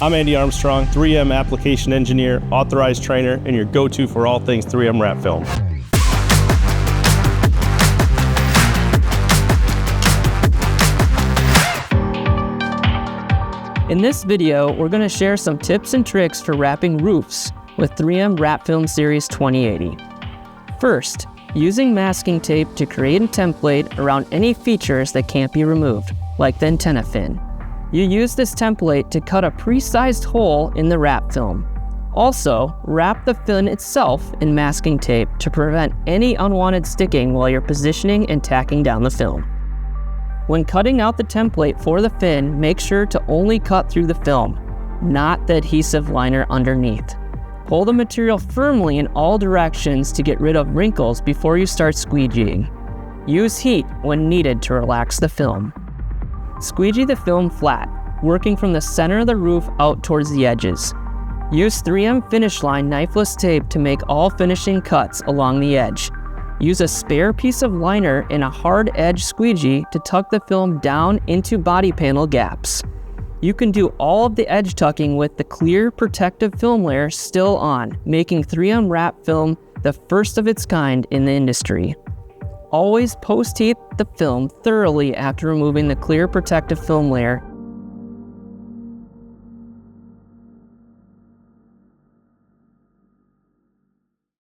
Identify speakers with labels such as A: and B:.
A: I'm Andy Armstrong, 3M application engineer, authorized trainer, and your go-to for all things 3M wrap film.
B: In this video, we're going to share some tips and tricks for wrapping roofs with 3M Wrap Film Series 2080. First, using masking tape to create a template around any features that can't be removed, like the antenna fin. You use this template to cut a pre-sized hole in the wrap film. Also, wrap the fin itself in masking tape to prevent any unwanted sticking while you're positioning and tacking down the film. When cutting out the template for the fin, make sure to only cut through the film, not the adhesive liner underneath. Pull the material firmly in all directions to get rid of wrinkles before you start squeegeeing. Use heat when needed to relax the film. Squeegee the film flat, working from the center of the roof out towards the edges. Use 3M Finish Line Knifeless Tape to make all finishing cuts along the edge. Use a spare piece of liner and a hard edge squeegee to tuck the film down into body panel gaps. You can do all of the edge tucking with the clear protective film layer still on, making 3M wrap film the first of its kind in the industry. Always post-heat the film thoroughly after removing the clear protective film layer